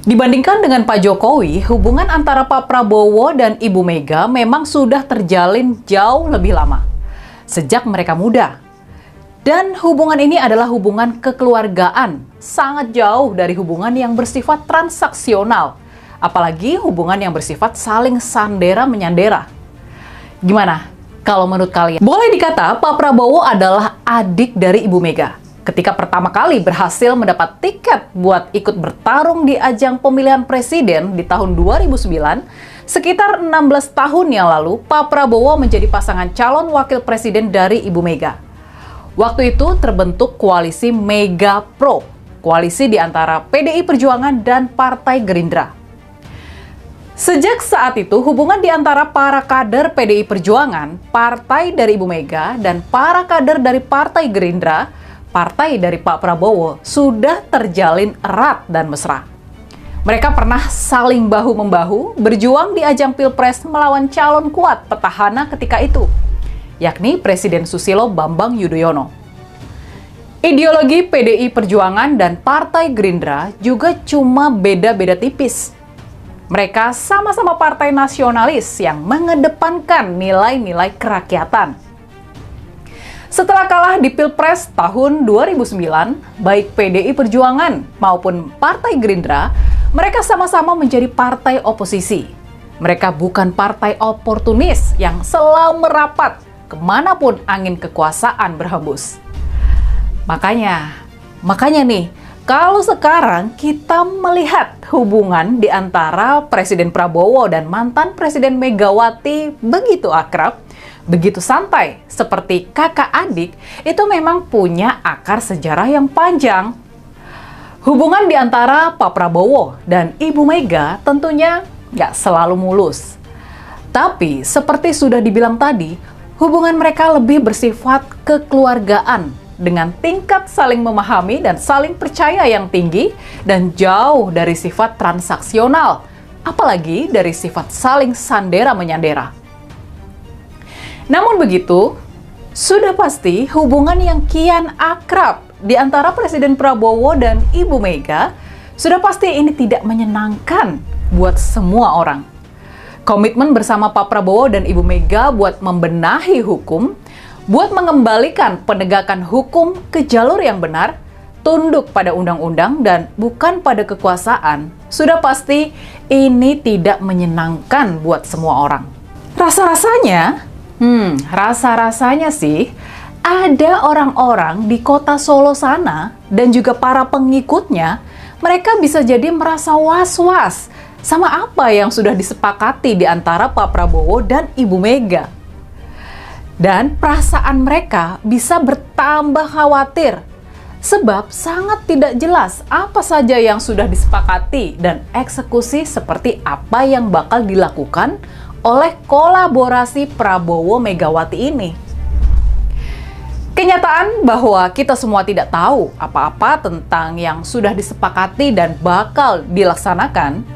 Dibandingkan dengan Pak Jokowi, hubungan antara Pak Prabowo dan Ibu Mega memang sudah terjalin jauh lebih lama, sejak mereka muda. Dan hubungan ini adalah hubungan kekeluargaan, sangat jauh dari hubungan yang bersifat transaksional, apalagi hubungan yang bersifat saling sandera-menyandera. Gimana kalau menurut kalian? Boleh dikata Pak Prabowo adalah adik dari Ibu Mega. Ketika pertama kali berhasil mendapat tiket buat ikut bertarung di ajang pemilihan presiden di tahun 2009, sekitar 16 tahun yang lalu, Pak Prabowo menjadi pasangan calon wakil presiden dari Ibu Mega. Waktu itu terbentuk koalisi Mega Pro, koalisi di antara PDI Perjuangan dan Partai Gerindra. Sejak saat itu, hubungan di antara para kader PDI Perjuangan, partai dari Ibu Mega, dan para kader dari Partai Gerindra, partai dari Pak Prabowo, sudah terjalin erat dan mesra. Mereka pernah saling bahu-membahu berjuang di ajang Pilpres melawan calon kuat petahana ketika itu, yakni Presiden Susilo Bambang Yudhoyono. Ideologi PDI Perjuangan dan Partai Gerindra juga cuma beda-beda tipis. Mereka sama-sama partai nasionalis yang mengedepankan nilai-nilai kerakyatan. Setelah kalah di Pilpres tahun 2009, baik PDI Perjuangan maupun Partai Gerindra, mereka sama-sama menjadi partai oposisi. Mereka bukan partai oportunis yang selalu merapat kemanapun angin kekuasaan berhembus. Makanya nih, kalau sekarang kita melihat hubungan di antara Presiden Prabowo dan mantan Presiden Megawati begitu akrab, begitu santai, seperti kakak adik, itu memang punya akar sejarah yang panjang. Hubungan di antara Pak Prabowo dan Ibu Mega tentunya nggak selalu mulus. Tapi seperti sudah dibilang tadi, hubungan mereka lebih bersifat kekeluargaan dengan tingkat saling memahami dan saling percaya yang tinggi dan jauh dari sifat transaksional, apalagi dari sifat saling sandera-menyandera. Namun begitu, sudah pasti hubungan yang kian akrab di antara Presiden Prabowo dan Ibu Mega sudah pasti ini tidak menyenangkan buat semua orang. Komitmen bersama Pak Prabowo dan Ibu Mega buat membenahi hukum, buat mengembalikan penegakan hukum ke jalur yang benar, tunduk pada undang-undang dan bukan pada kekuasaan, sudah pasti ini tidak menyenangkan buat semua orang. Rasa-rasanya sih, ada orang-orang di kota Solo sana dan juga para pengikutnya, mereka bisa jadi merasa was-was sama apa yang sudah disepakati di antara Pak Prabowo dan Ibu Mega. Dan perasaan mereka bisa bertambah khawatir, sebab sangat tidak jelas apa saja yang sudah disepakati dan eksekusi seperti apa yang bakal dilakukan oleh kolaborasi Prabowo Megawati ini. Kenyataan bahwa kita semua tidak tahu apa-apa tentang yang sudah disepakati dan bakal dilaksanakan,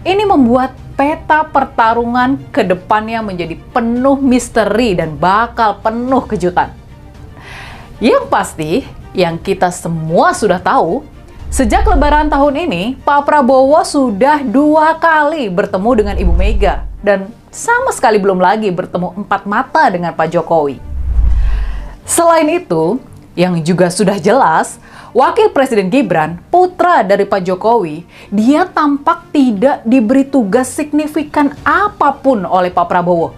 ini membuat peta pertarungan ke depannya menjadi penuh misteri dan bakal penuh kejutan. Yang pasti, yang kita semua sudah tahu, sejak Lebaran tahun ini, Pak Prabowo sudah 2 kali bertemu dengan Ibu Mega dan sama sekali belum lagi bertemu 4 mata dengan Pak Jokowi. Selain itu, yang juga sudah jelas, Wakil Presiden Gibran, putra dari Pak Jokowi, dia tampak tidak diberi tugas signifikan apapun oleh Pak Prabowo.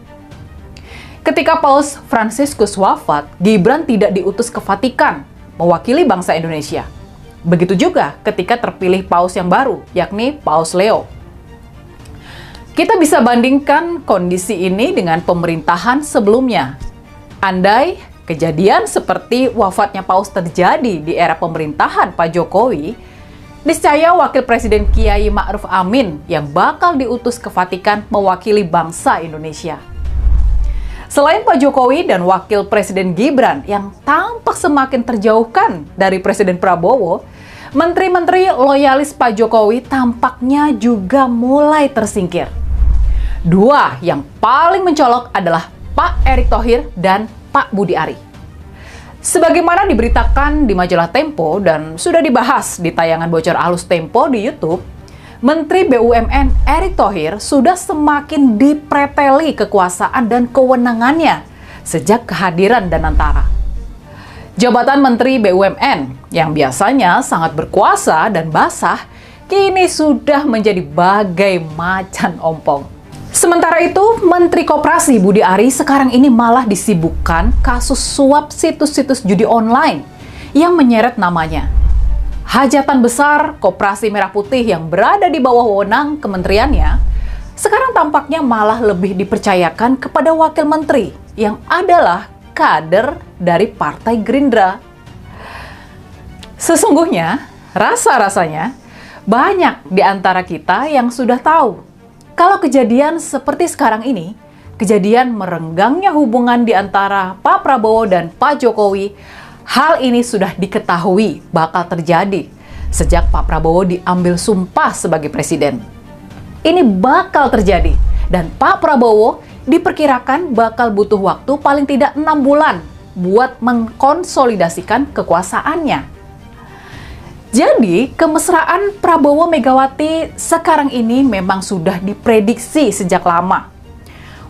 Ketika Paus Fransiskus wafat, Gibran tidak diutus ke Vatikan, mewakili bangsa Indonesia. Begitu juga ketika terpilih Paus yang baru, yakni Paus Leo. Kita bisa bandingkan kondisi ini dengan pemerintahan sebelumnya. Andai kejadian seperti wafatnya Paus terjadi di era pemerintahan Pak Jokowi, niscaya Wakil Presiden Kiai Ma'ruf Amin yang bakal diutus ke Vatikan mewakili bangsa Indonesia. Selain Pak Jokowi dan Wakil Presiden Gibran yang tampak semakin terjauhkan dari Presiden Prabowo, menteri-menteri loyalis Pak Jokowi tampaknya juga mulai tersingkir. 2 yang paling mencolok adalah Pak Erick Thohir dan Pak Budi Ari. Sebagaimana diberitakan di majalah Tempo dan sudah dibahas di tayangan bocor halus Tempo di YouTube, Menteri BUMN Erick Thohir sudah semakin dipreteli kekuasaan dan kewenangannya sejak kehadiran Danantara. Jabatan Menteri BUMN yang biasanya sangat berkuasa dan basah, kini sudah menjadi bagai macan ompong. Sementara itu, Menteri Koperasi Budi Ari sekarang ini malah disibukkan kasus suap situs-situs judi online yang menyeret namanya. Hajatan besar Koperasi Merah Putih yang berada di bawah wewenang kementeriannya, sekarang tampaknya malah lebih dipercayakan kepada wakil menteri yang adalah kader dari Partai Gerindra. Sesungguhnya, rasa-rasanya banyak di antara kita yang sudah tahu kalau kejadian seperti sekarang ini, kejadian merenggangnya hubungan di antara Pak Prabowo dan Pak Jokowi, hal ini sudah diketahui bakal terjadi sejak Pak Prabowo diambil sumpah sebagai presiden. Ini bakal terjadi dan Pak Prabowo diperkirakan bakal butuh waktu paling tidak 6 bulan buat mengkonsolidasikan kekuasaannya. Jadi, kemesraan Prabowo Megawati sekarang ini memang sudah diprediksi sejak lama.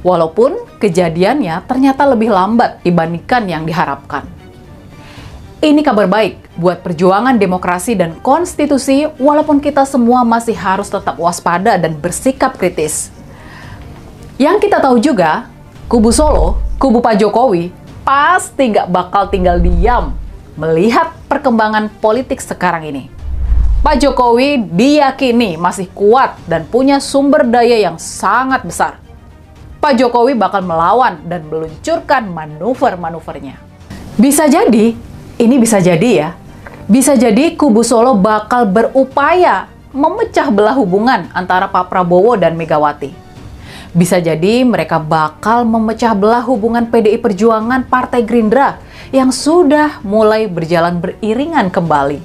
Walaupun kejadiannya ternyata lebih lambat dibandingkan yang diharapkan. Ini kabar baik buat perjuangan demokrasi dan konstitusi, walaupun kita semua masih harus tetap waspada dan bersikap kritis. Yang kita tahu juga, kubu Solo, kubu Pak Jokowi, pasti nggak bakal tinggal diam melihat perkembangan politik sekarang ini. Pak Jokowi diyakini masih kuat dan punya sumber daya yang sangat besar. Pak Jokowi bakal melawan dan meluncurkan manuver-manuvernya. Bisa jadi, ini bisa jadi ya, bisa jadi kubu Solo bakal berupaya memecah belah hubungan antara Pak Prabowo dan Megawati. Bisa jadi mereka bakal memecah belah hubungan PDI Perjuangan Partai Gerindra yang sudah mulai berjalan beriringan kembali.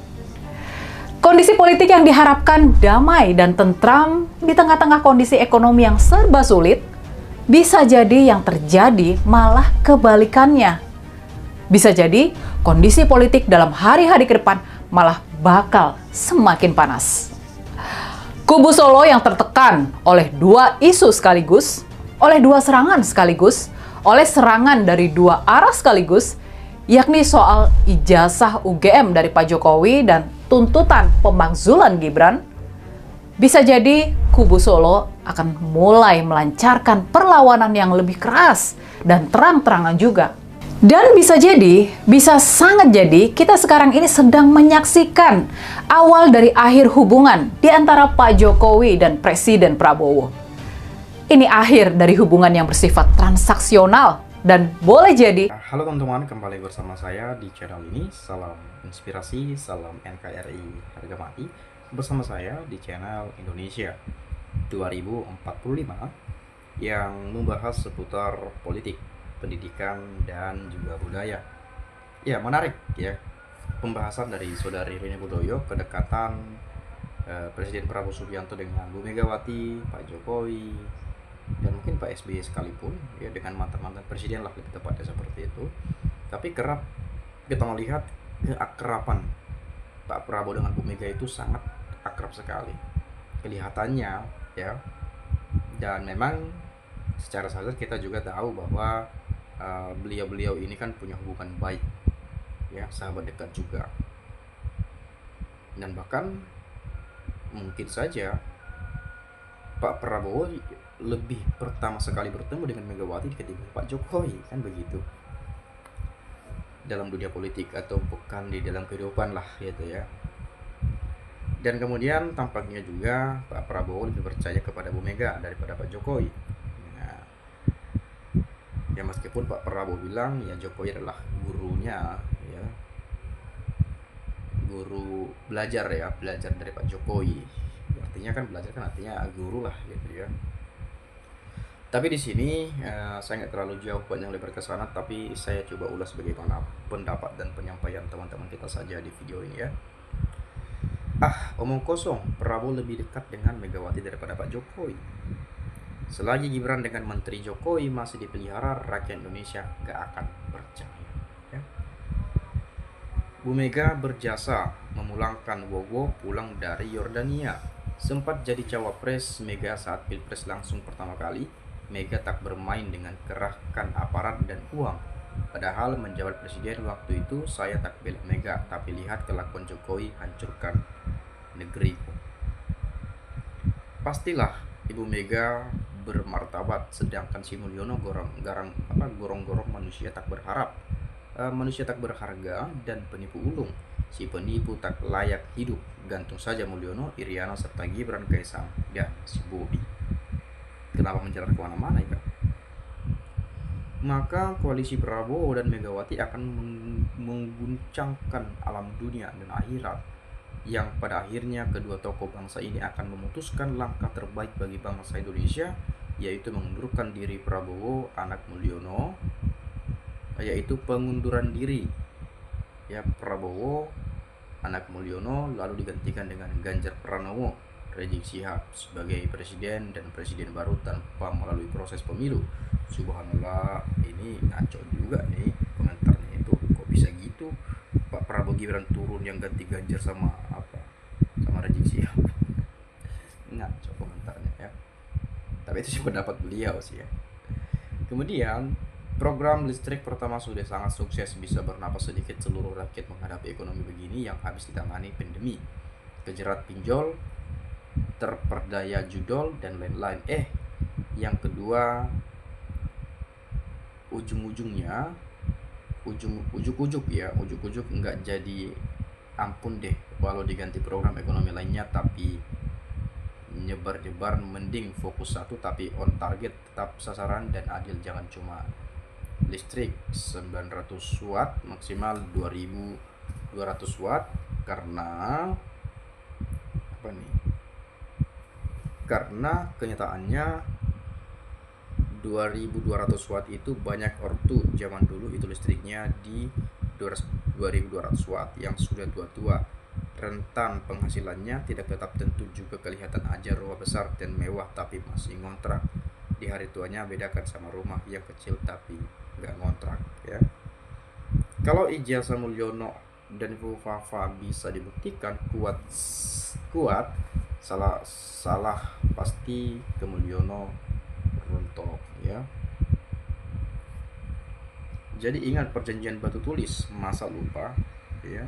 Kondisi politik yang diharapkan damai dan tentram di tengah-tengah kondisi ekonomi yang serba sulit, bisa jadi yang terjadi malah kebalikannya. Bisa jadi kondisi politik dalam hari-hari ke depan malah bakal semakin panas. Kubu Solo yang tertekan oleh dua isu sekaligus, oleh dua serangan sekaligus, oleh serangan dari dua arah sekaligus, yakni soal ijazah UGM dari Pak Jokowi dan tuntutan pemakzulan Gibran, bisa jadi kubu Solo akan mulai melancarkan perlawanan yang lebih keras dan terang-terangan juga. Dan bisa jadi, bisa sangat jadi, kita sekarang ini sedang menyaksikan awal dari akhir hubungan di antara Pak Jokowi dan Presiden Prabowo. Ini akhir dari hubungan yang bersifat transaksional dan boleh jadi. Halo teman-teman, kembali bersama saya di channel ini. Salam inspirasi, salam NKRI harga mati. Bersama saya di channel Indonesia 2045 yang membahas seputar politik, pendidikan, dan juga budaya. Ya, menarik ya pembahasan dari Saudari Rini Budoyo, kedekatan Presiden Prabowo Subianto dengan Bu Megawati, Pak Jokowi, dan mungkin Pak SBY sekalipun, ya dengan mantan-mantan presiden lah lebih tepatnya seperti itu. Tapi kerap kita melihat keakraban Pak Prabowo dengan Bu Mega itu sangat akrab sekali kelihatannya ya. Dan memang secara sadar kita juga tahu bahwa beliau-beliau ini kan punya hubungan baik ya, sahabat dekat juga, dan bahkan mungkin saja Pak Prabowo lebih pertama sekali bertemu dengan Megawati ketimbang Pak Jokowi, kan begitu, dalam dunia politik atau bukan di dalam kehidupan lah gitu ya. Dan kemudian tampaknya juga Pak Prabowo lebih percaya kepada Bu Mega daripada Pak Jokowi. Nah, ya meskipun Pak Prabowo bilang ya Jokowi adalah gurunya ya, guru belajar ya, belajar dari Pak Jokowi. Artinya kan belajar kan artinya guru lah gitu ya. Tapi di sini saya nggak terlalu jauh banyak lebar ke sana, tapi saya coba ulas bagaimana pendapat dan penyampaian teman-teman kita saja di video ini ya. Omong kosong, Prabowo lebih dekat dengan Megawati daripada Pak Jokowi. Selagi Gibran dengan Menteri Jokowi masih dipelihara, rakyat Indonesia gak akan percaya ya. Bu Mega berjasa memulangkan Wowo pulang dari Yordania. Sempat jadi cawapres Mega saat Pilpres langsung pertama kali, Mega tak bermain dengan kerahkan aparat dan uang. Padahal menjabat presiden waktu itu saya tak bela Mega, tapi lihat kelakuan Jokowi hancurkan negeri. Pastilah Ibu Mega bermartabat, sedangkan si Mulyono gorong-gorong manusia tak berharap, manusia tak berharga dan penipu ulung. Si penipu tak layak hidup. Gantung saja Mulyono, Iriana serta Gibran, Kaisang dan si Bobi. Kenapa menjalar kemana-mana ya? Maka koalisi Prabowo dan Megawati akan mengguncangkan alam dunia dan akhirat, yang pada akhirnya kedua tokoh bangsa ini akan memutuskan langkah terbaik bagi bangsa Indonesia, yaitu mengundurkan diri Prabowo anak Mulyono, yaitu pengunduran diri ya Prabowo anak Mulyono, lalu digantikan dengan Ganjar Pranowo, Rizik Syihab sebagai presiden dan presiden baru tanpa melalui proses pemilu. Subhanallah, ini ngaco juga nih komentarnya itu. Kok bisa gitu? Pak Prabowo Gibran turun yang ganti Ganjar sama Rizik Syihab. Ngaco komentarnya ya. Tapi itu sih pendapat beliau sih ya. Kemudian program listrik pertama sudah sangat sukses, bisa bernapas sedikit seluruh rakyat menghadapi ekonomi begini yang habis ditangani pandemi. Kejerat pinjol, terperdaya judol, dan lain-lain. Yang kedua, ujung-ujungnya, ujuk-ujuk nggak jadi ampun deh walau diganti program ekonomi lainnya, tapi nyebar-nyebar, mending fokus satu tapi on target, tetap sasaran dan adil. Jangan cuma listrik 900 watt maksimal 2200 watt, karena kenyataannya 2200 watt itu banyak ortu zaman dulu itu listriknya di 2200 watt yang sudah tua-tua, rentan penghasilannya, tidak tetap tentu, juga kelihatan aja rumah besar dan mewah tapi masih ngontrak. Di hari tuanya bedakan sama rumah yang kecil tapi nggak ngontrak ya. Kalau ijazah Mulyono dan Ibu Fafa bisa dibuktikan kuat, salah pasti ke Mulyono rontok ya. Jadi ingat perjanjian batu tulis, masa lupa ya.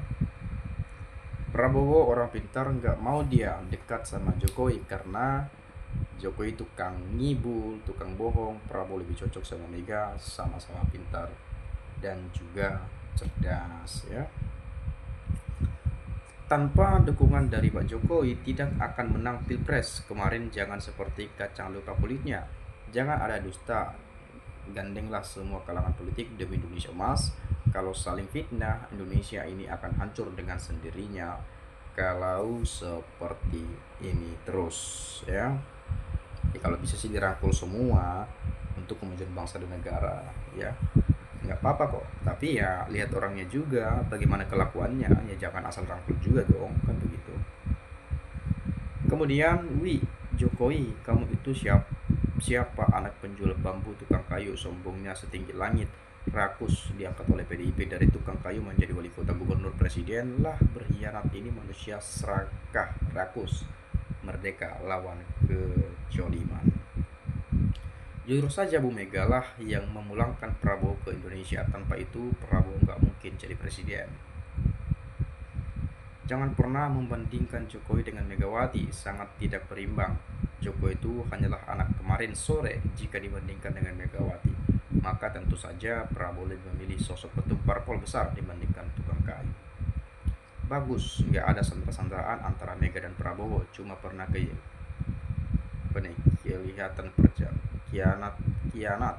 Prabowo orang pintar, nggak mau dia dekat sama Jokowi karena Jokowi tukang ngibul, tukang bohong. Prabowo lebih cocok sama Mega, sama-sama pintar dan juga cerdas ya. Tanpa dukungan dari Pak Jokowi tidak akan menang Pilpres kemarin. Jangan seperti kacang luka kulitnya, jangan ada dusta. Gandenglah semua kalangan politik demi Indonesia Emas. Kalau saling fitnah, Indonesia ini akan hancur dengan sendirinya kalau seperti ini terus ya. Kalau bisa sih dirangkul semua untuk kemajuan bangsa dan negara ya, nggak apa-apa kok, tapi ya lihat orangnya juga bagaimana kelakuannya ya, jangan asal rangkul juga dong, kan begitu. Kemudian, Jokowi, kamu itu siapa anak penjual bambu, tukang kayu, sombongnya setinggi langit, rakus, diangkat oleh PDIP dari tukang kayu menjadi wali kota, gubernur, presiden, lah berkhianat. Ini manusia serakah, rakus, merdeka lawan kejoliman. Jujur saja Bu Mega lah yang memulangkan Prabowo ke Indonesia. Tanpa itu Prabowo nggak mungkin jadi presiden. Jangan pernah membandingkan Jokowi dengan Megawati, sangat tidak berimbang. Jokowi itu hanyalah anak kemarin sore jika dibandingkan dengan Megawati. Maka tentu saja Prabowo lebih memilih sosok ketum parpol besar dibandingkan tukang kayu. Bagus, nggak ada sandra-sandraan antara Mega dan Prabowo, cuma pernah kelihatan kianat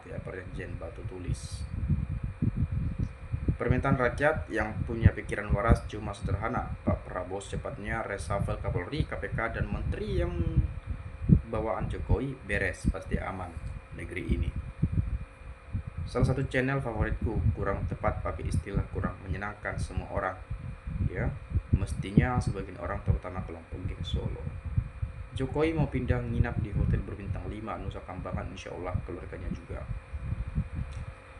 ya, perjanjian batu tulis. Permintaan rakyat yang punya pikiran waras cuma sederhana, Pak Prabowo secepatnya reshuffle Kapolri, KPK, dan menteri yang bawaan Jokowi, beres, pasti aman negeri ini. Salah satu channel favoritku, kurang tepat pakai istilah kurang menyenangkan semua orang ya, mestinya sebagian orang terutama kelompok geng Solo. Jokowi mau pindah nginap di hotel berbintang 5 Nusa Kambangan, insya Allah keluarganya juga.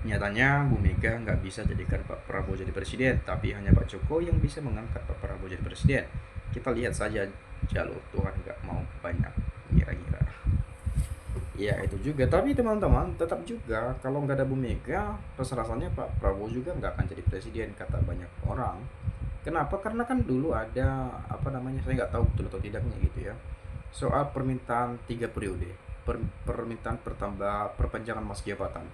Nyatanya Bu Mega nggak bisa jadikan Pak Prabowo jadi presiden, tapi hanya Pak Jokowi yang bisa mengangkat Pak Prabowo jadi presiden. Kita lihat saja jalur Tuhan nggak mau banyak kira-kira. Ya itu juga, tapi teman-teman tetap juga kalau nggak ada Bu Mega, rasa-rasanya Pak Prabowo juga nggak akan jadi presiden kata banyak orang. Kenapa? Karena kan dulu ada apa namanya, saya nggak tahu betul atau tidaknya gitu ya, soal permintaan 3 periode, permintaan perpanjangan masa jabatan.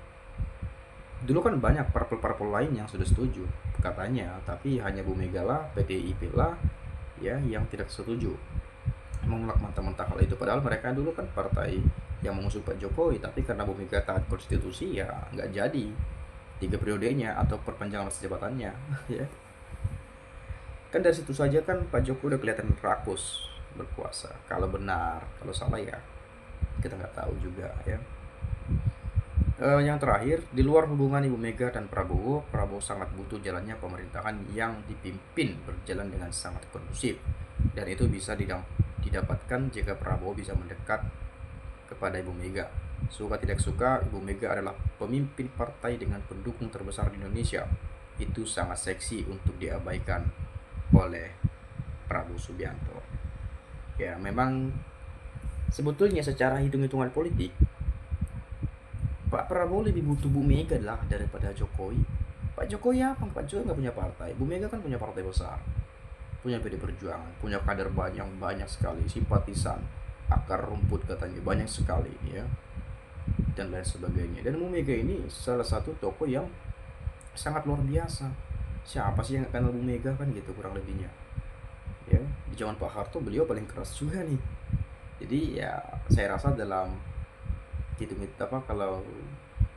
Dulu kan banyak parpol-parpol lain yang sudah setuju katanya, tapi hanya Bu Mega lah, PDIP lah ya yang tidak setuju, menolak mentah-mentah hal itu. Padahal mereka dulu kan partai yang mengusung Pak Jokowi, tapi karena Bu Mega taat konstitusi ya nggak jadi 3 periodenya atau perpanjangan masa jabatannya. Ya kan dari situ saja kan Pak Jokowi udah kelihatan rakus berkuasa. Kalau benar, kalau salah ya kita nggak tahu juga ya. Yang terakhir, di luar hubungan Ibu Mega dan Prabowo, Prabowo sangat butuh jalannya pemerintahan yang dipimpin berjalan dengan sangat kondusif, dan itu bisa didapatkan jika Prabowo bisa mendekat kepada Ibu Mega. Suka tidak suka, Ibu Mega adalah pemimpin partai dengan pendukung terbesar di Indonesia. Itu sangat seksi untuk diabaikan oleh Prabowo Subianto. Ya memang sebetulnya secara hitung-hitungan politik Pak Prabowo lebih butuh Bu Mega lah daripada Jokowi. Pak Jokowi apa? Pak Jokowi nggak punya partai. Bu Mega kan punya partai besar, punya PD Perjuangan, punya kader banyak sekali, simpatisan, akar rumput katanya banyak sekali ya, dan lain sebagainya. Dan Bu Mega ini salah satu tokoh yang sangat luar biasa. Siapa sih yang nggak kenal Bu Mega kan gitu kurang lebihnya. Ya di zaman Pak Harto beliau paling keras juga nih. Jadi ya saya rasa dalam apa kalau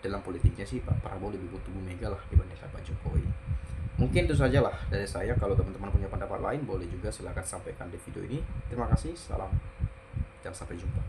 dalam politiknya sih Pak Prabowo lebih butuh Bu Mega lah dibandingkan Pak Jokowi. Mungkin itu saja lah dari saya. Kalau teman-teman punya pendapat lain boleh juga silakan sampaikan di video ini. Terima kasih, salam dan sampai jumpa.